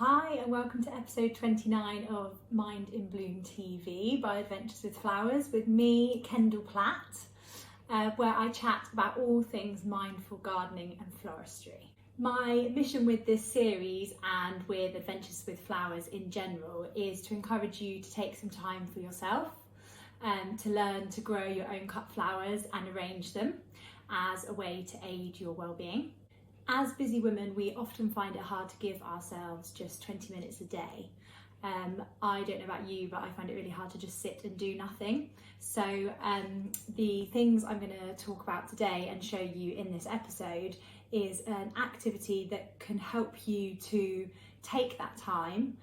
Hi and welcome to episode 29 of Mind in Bloom TV by Adventures with Flowers with me, Kendall Platt, where I chat about all things mindful gardening and floristry. My mission with this series and with Adventures with Flowers in general is to encourage you to take some time for yourself, to learn to grow your own cut flowers and arrange them as a way to aid your well-being. As busy women, we often find it hard to give ourselves just 20 minutes a day. I don't know about you, but I find it really hard to just sit and do nothing. So the things I'm going to talk about today and show you in this episode is an activity that can help you to take that time,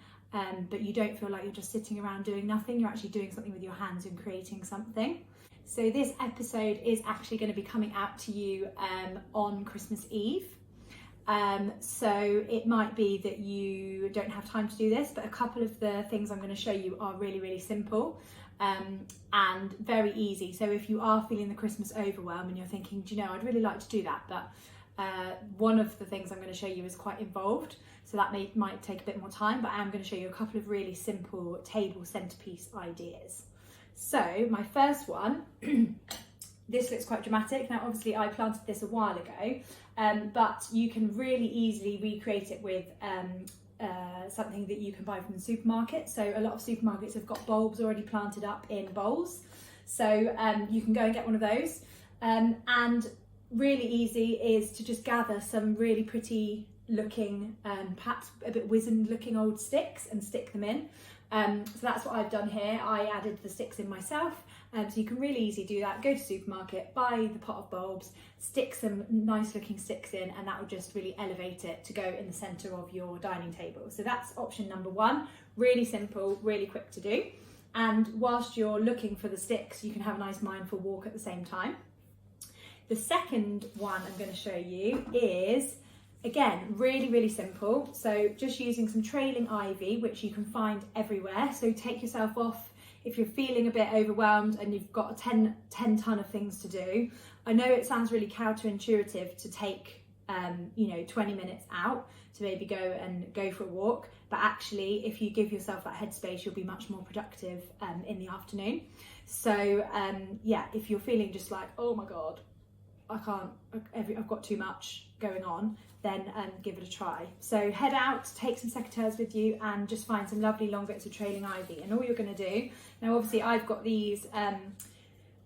but you don't feel like you're just sitting around doing nothing. You're actually doing something with your hands and creating something. So this episode is actually going to be coming out to you on Christmas Eve. So it might be that you don't have time to do this, but a couple of the things I'm going to show you are really simple and very easy. So if you are feeling the Christmas overwhelm and you're thinking, do you know, I'd really like to do that, but one of the things I'm going to show you is quite involved, so that might take a bit more time, but I am going to show you a couple of really simple table centerpiece ideas. So my first one, this looks quite dramatic. Now obviously I planted this a while ago, but you can really easily recreate it with something that you can buy from the supermarket. So a lot of supermarkets have got bulbs already planted up in bowls. So you can go and get one of those. And really easy is to just gather some really pretty looking, perhaps a bit wizened looking old sticks and stick them in. So that's what I've done here. I added the sticks in myself. So you can really easily do that. Go to supermarket, buy the pot of bulbs, stick some nice looking sticks in, and that will just really elevate it to go in the centre of your dining table. So that's option number one. Really simple, really quick to do. And whilst you're looking for the sticks, you can have a nice mindful walk at the same time. The second one I'm going to show you is, again, really simple. So just using some trailing ivy, which you can find everywhere. So take yourself off if you're feeling a bit overwhelmed and you've got a 10 ton of things to do. I know it sounds really counterintuitive to take 20 minutes out to maybe go for a walk, but actually if you give yourself that headspace, you'll be much more productive in the afternoon. So if you're feeling just like, oh my god, I've got too much going on, then give it a try. So head out, take some secateurs with you and just find some lovely long bits of trailing ivy. And all you're going to do, now obviously I've got these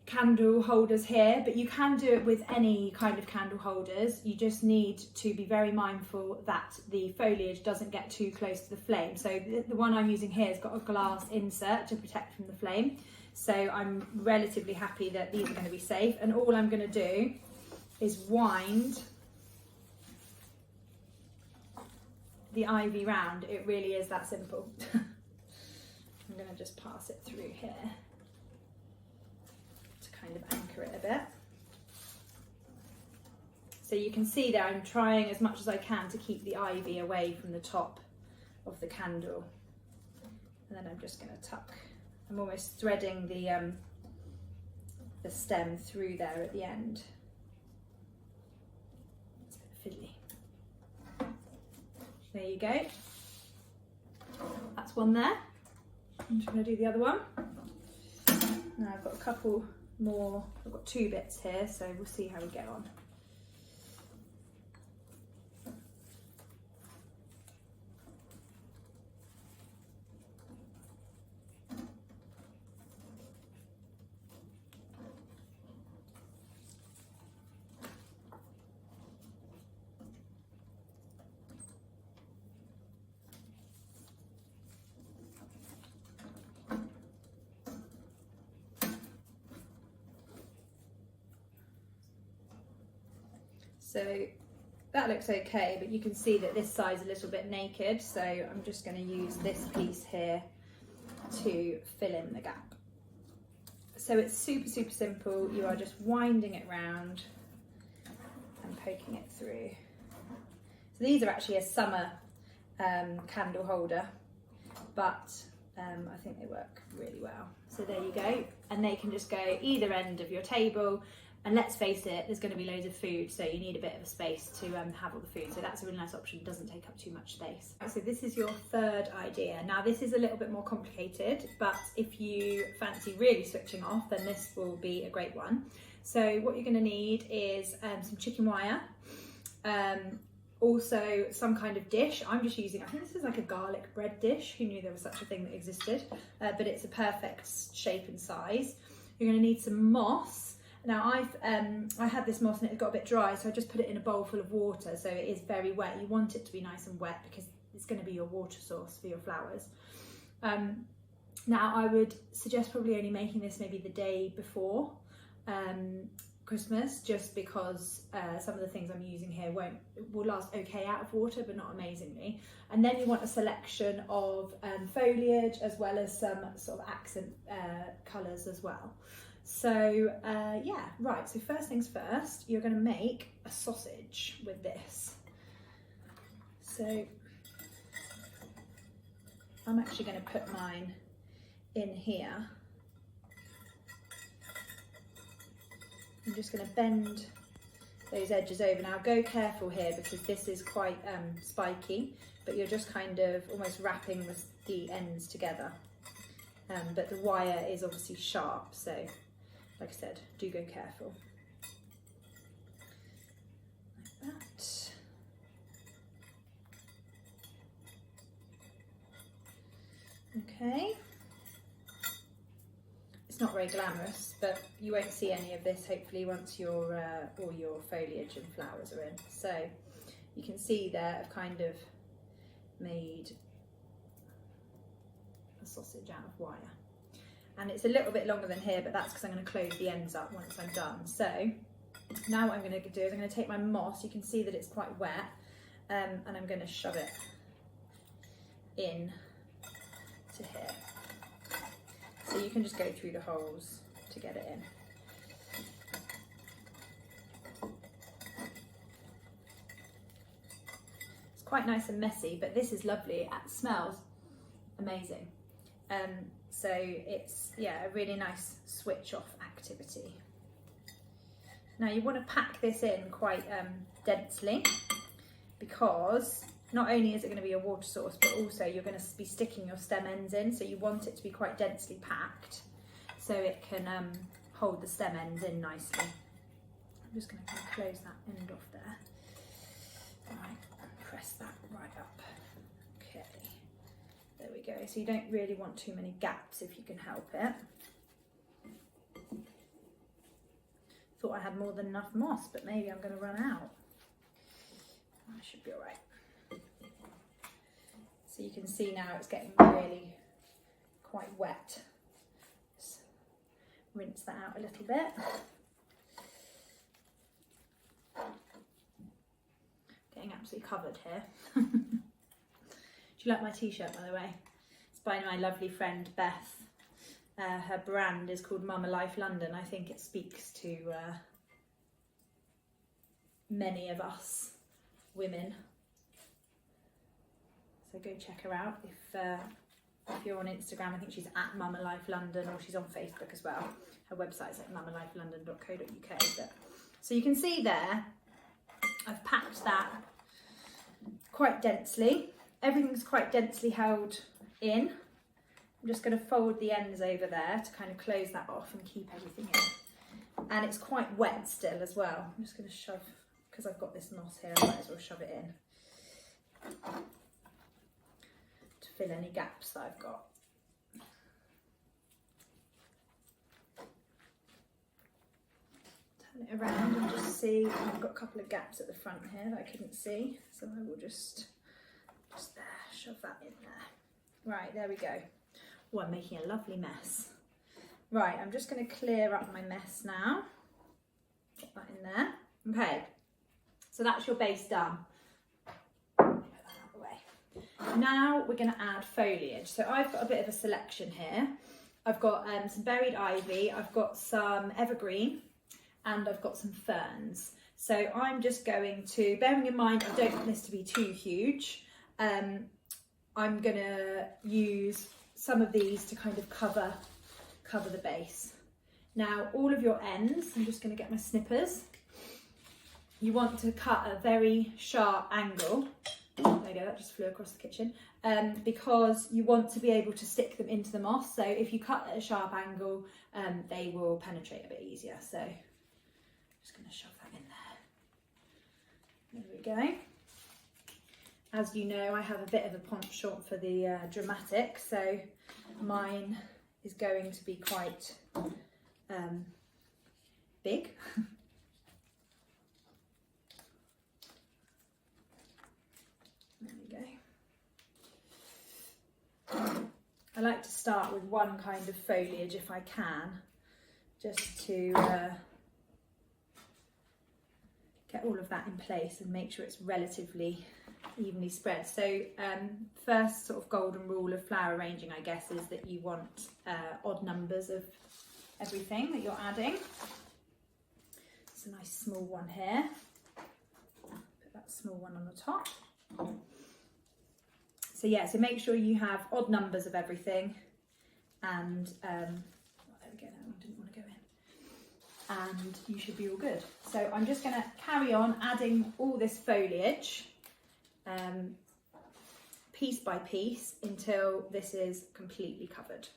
candle holders here, but you can do it with any kind of candle holders. You just need to be very mindful that the foliage doesn't get too close to the flame. So the one I'm using here has got a glass insert to protect from the flame. So I'm relatively happy that these are going to be safe. And all I'm going to do is wind the ivy round. It really is that simple. I'm going to just pass it through here to kind of anchor it a bit. So you can see there I'm trying as much as I can to keep the ivy away from the top of the candle. And then I'm just going to tuck, I'm almost threading the stem through there at the end. It's a bit fiddly. There you go. That's one there. I'm just going to do the other one. Now I've got a couple more, I've got two bits here, so we'll see how we get on. So that looks okay, but you can see that this side's a little bit naked, so I'm just going to use this piece here to fill in the gap. So it's super simple. You are just winding it round and poking it through. So these are actually a summer candle holder, but I think they work really well. So there you go, and they can just go either end of your table. And let's face it, there's going to be loads of food, so you need a bit of a space to have all the food. So that's a really nice option, doesn't take up too much space. So this is your third idea. Now this is a little bit more complicated, but if you fancy really switching off, then this will be a great one. So what you're going to need is some chicken wire, also some kind of dish. I'm just using, I think this is like a garlic bread dish. Who knew there was such a thing that existed? But it's a perfect shape and size. You're going to need some moss. Now I had this moss and it got a bit dry, so I just put it in a bowl full of water, so it is very wet. You want it to be nice and wet because it's going to be your water source for your flowers. Now I would suggest probably only making this maybe the day before Christmas, just because some of the things I'm using here will last okay out of water, but not amazingly. And then you want a selection of foliage as well as some sort of accent colours as well. So yeah, right, so first things first, you're going to make a sausage with this. So I'm actually going to put mine in here. I'm just going to bend those edges over. Now go careful here because this is quite spiky, but you're just kind of almost wrapping the ends together. But the wire is obviously sharp, so like I said, do go careful. Like that. Okay. It's not very glamorous, but you won't see any of this hopefully once all your foliage and flowers are in. So you can see there I've kind of made a sausage out of wire. And it's a little bit longer than here, but that's because I'm going to close the ends up once I'm done. So now what I'm going to do is I'm going to take my moss. You can see that it's quite wet, and I'm going to shove it in to here. So you can just go through the holes to get it in. It's quite nice and messy, but this is lovely. It smells amazing. So it's, yeah, a really nice switch off activity. Now you want to pack this in quite densely, because not only is it going to be a water source, but also you're going to be sticking your stem ends in, so you want it to be quite densely packed so it can hold the stem ends in nicely. I'm just going to kind of close that end off there. Right, and press that right up. Okay. There we go. So you don't really want too many gaps if you can help it. Thought I had more than enough moss, but maybe I'm going to run out. I should be all right. So you can see now it's getting really quite wet. Just rinse that out a little bit. Getting absolutely covered here. Do you like my t-shirt, by the way? It's by my lovely friend Beth. Her brand is called Mama Life London. I think it speaks to many of us women. So go check her out if you're on Instagram. I think she's at Mama Life London, or she's on Facebook as well. Her website's at mamalifelondon.co.uk. So you can see there, I've packed that quite densely. Everything's quite densely held in. I'm just going to fold the ends over there to kind of close that off and keep everything in. And it's quite wet still as well. I'm just going to shove, because I've got this moss here, I might as well shove it in to fill any gaps that I've got. Turn it around and just see. I've got a couple of gaps at the front here that I couldn't see, so I will just there, shove that in there. Right, there we go. Oh, I'm making a lovely mess. Right, I'm just going to clear up my mess now. Put that in there. Okay, so that's your base done. Put that out of the way. Now we're going to add foliage. So I've got a bit of a selection here. I've got some buried ivy, I've got some evergreen, and I've got some ferns. So I'm just going to, bearing in mind I don't want this to be too huge, I'm going to use some of these to kind of cover the base. Now all of your ends, I'm just going to get my snippers, you want to cut a very sharp angle. There you go, that just flew across the kitchen. Because you want to be able to stick them into the moss. So if you cut at a sharp angle, they will penetrate a bit easier. So I'm just going to shove that in there. There we go. As you know, I have a bit of a penchant for the dramatic, so mine is going to be quite big. There we go. I like to start with one kind of foliage if I can, just to get all of that in place and make sure it's relatively evenly spread. So first sort of golden rule of flower arranging, I guess, is that you want odd numbers of everything that you're adding. It's a nice small one here. Put that small one on the top. So yeah, so make sure you have odd numbers of everything, and there we go, that one didn't want to go in. And you should be all good. So I'm just going to carry on adding all this foliage piece by piece until this is completely covered.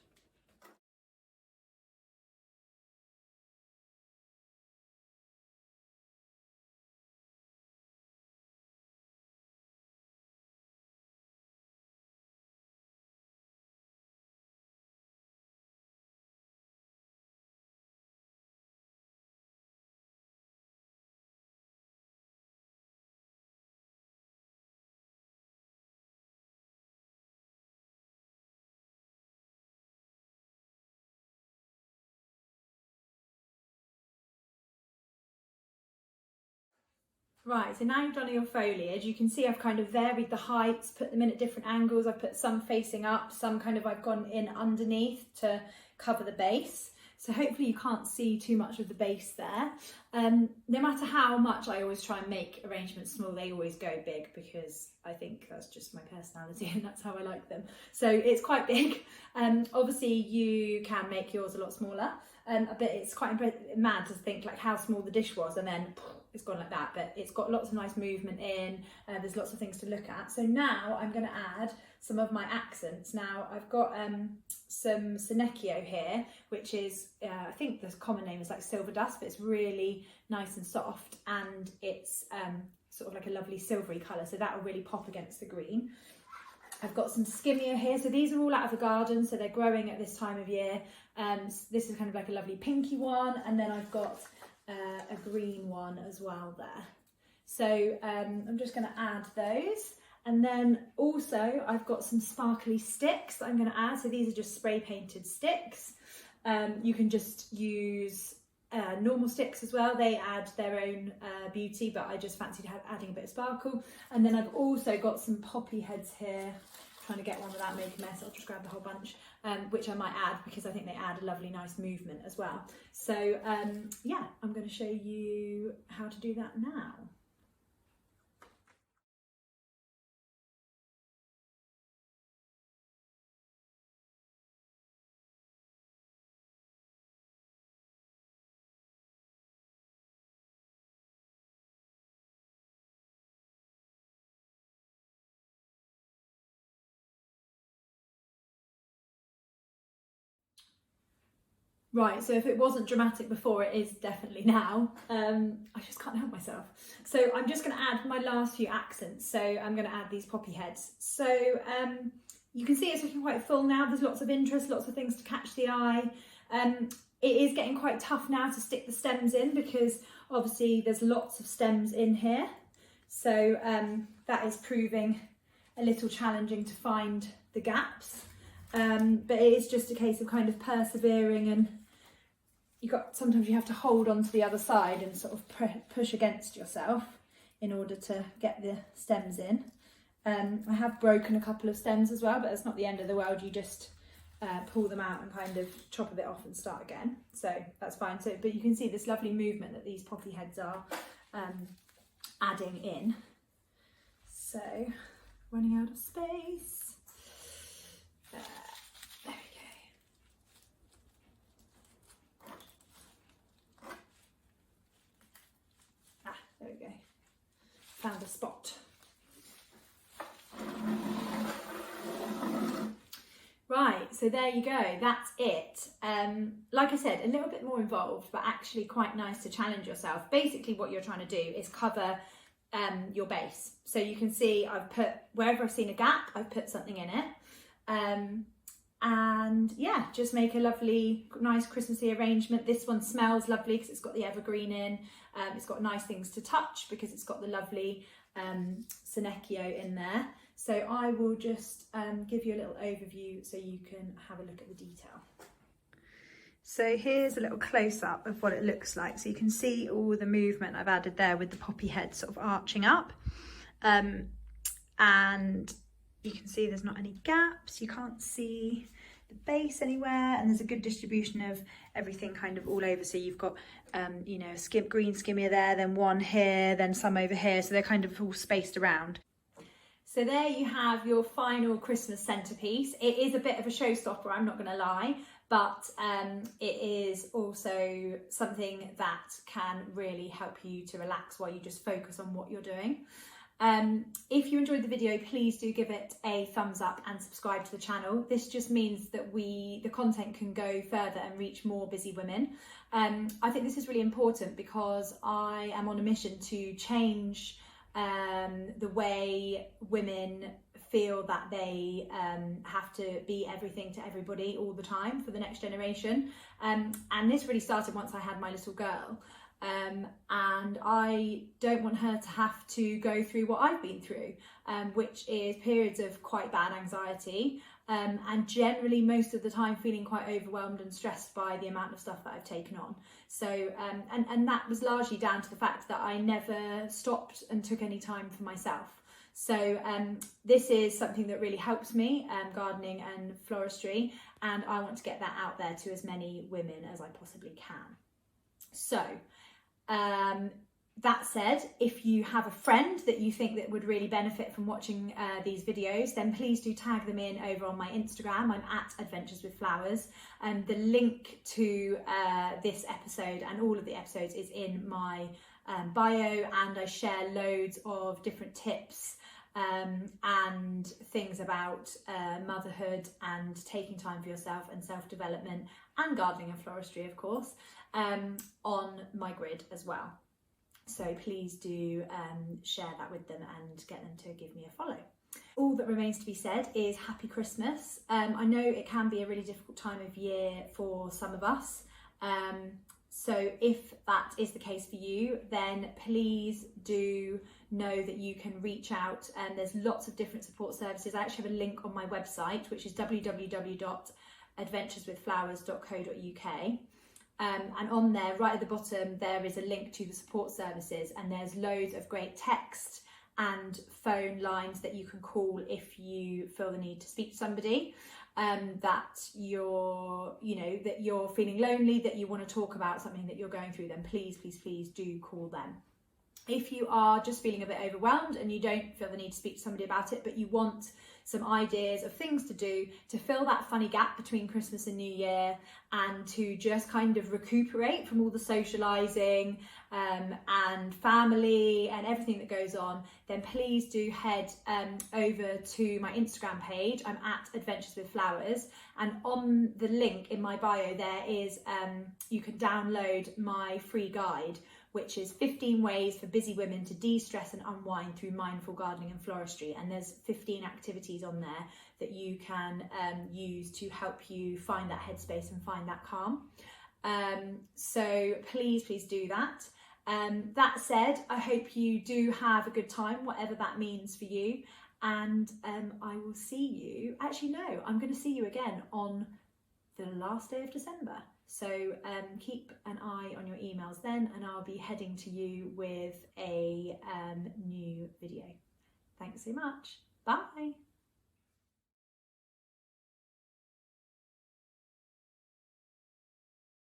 Right, so now you've done your foliage, you can see I've kind of varied the heights, put them in at different angles. I've put some facing up, some kind of I've gone in underneath to cover the base. So hopefully you can't see too much of the base there. No matter how much I always try and make arrangements small, they always go big because I think that's just my personality and that's how I like them. So it's quite big. Obviously you can make yours a lot smaller, but it's quite mad to think like how small the dish was and then it's gone like that, but it's got lots of nice movement in, there's lots of things to look at. So now I'm going to add some of my accents. Now I've got some Senecio here, which is, I think the common name is like silver dust, but it's really nice and soft, and it's sort of like a lovely silvery colour, so that will really pop against the green. I've got some Skimmia here, so these are all out of the garden, so they're growing at this time of year. This is kind of like a lovely pinky one, and then I've got a green one as well there. So I'm just going to add those, and then also I've got some sparkly sticks that I'm going to add. So these are just spray painted sticks. You can just use normal sticks as well, they add their own beauty, but I just fancied adding a bit of sparkle. And then I've also got some poppy heads here, trying to get one without making a mess. I'll just grab the whole bunch, which I might add because I think they add a lovely nice movement as well. So yeah, I'm going to show you how to do that now. Right, so if it wasn't dramatic before, it is definitely now. I just can't help myself. So I'm just going to add my last few accents. So I'm going to add these poppy heads. So you can see it's looking quite full now. There's lots of interest, lots of things to catch the eye. It is getting quite tough now to stick the stems in because obviously there's lots of stems in here. So that is proving a little challenging to find the gaps. But it is just a case of kind of persevering, and sometimes you have to hold on to the other side and sort of push against yourself in order to get the stems in. I have broken a couple of stems as well, but it's not the end of the world. You just pull them out and kind of chop a bit off and start again. So that's fine. So, but you can see this lovely movement that these poppy heads are adding in. So running out of space. There we go. spot. Right, so there you go, that's it. Like I said, a little bit more involved, but actually quite nice to challenge yourself. Basically what you're trying to do is cover your base. So you can see I've put, wherever I've seen a gap, I've put something in it. And yeah, just make a lovely, nice Christmassy arrangement. This one smells lovely because it's got the evergreen in. It's got nice things to touch because it's got the lovely Senecchio in there. So I will just give you a little overview so you can have a look at the detail. So here's a little close-up of what it looks like. So you can see all the movement I've added there with the poppy head sort of arching up. And you can see there's not any gaps. You can't see the base anywhere, and there's a good distribution of everything kind of all over. So you've got, you know, green skimmer there, then one here, then some over here. So they're kind of all spaced around. So there you have your final Christmas centrepiece. It is a bit of a showstopper, I'm not going to lie, but it is also something that can really help you to relax while you just focus on what you're doing. If you enjoyed the video, please do give it a thumbs up and subscribe to the channel. This just means that the content can go further and reach more busy women. I think this is really important because I am on a mission to change the way women feel that they have to be everything to everybody all the time for the next generation. And this really started once I had my little girl. And I don't want her to have to go through what I've been through, which is periods of quite bad anxiety, and generally most of the time feeling quite overwhelmed and stressed by the amount of stuff that I've taken on. So, and that was largely down to the fact that I never stopped and took any time for myself. So this is something that really helps me, gardening and floristry, and I want to get that out there to as many women as I possibly can. So, that said, if you have a friend that you think that would really benefit from watching these videos, then please do tag them in over on my Instagram. I'm at Adventures with Flowers, and the link to this episode and all of the episodes is in my bio, and I share loads of different tips and things about motherhood and taking time for yourself and self-development and gardening and floristry, of course, on my grid as well. So please do share that with them and get them to give me a follow. All that remains to be said is happy Christmas. I know it can be a really difficult time of year for some of us. So if that is the case for you, then please do know that you can reach out, and there's lots of different support services. I actually have a link on my website, which is www.adventureswithflowers.co.uk. And on there, right at the bottom, there is a link to the support services, and there's loads of great text and phone lines that you can call if you feel the need to speak to somebody, that you're feeling lonely, that you want to talk about something that you're going through, then please do call them. If you are just feeling a bit overwhelmed and you don't feel the need to speak to somebody about it, but you want some ideas of things to do to fill that funny gap between Christmas and New Year, and to just kind of recuperate from all the socialising and family and everything that goes on, then please do head over to my Instagram page. I'm at Adventures with Flowers, and on the link in my bio there is you can download my free guide, which is 15 ways for busy women to de-stress and unwind through mindful gardening and floristry. And there's 15 activities on there that you can use to help you find that headspace and find that calm. So please do that. That said, I hope you do have a good time, whatever that means for you. And I will see you, actually no, I'm going to see you again on the last day of December. So keep an eye on your emails then, and I'll be heading to you with a new video. Thanks so much. Bye.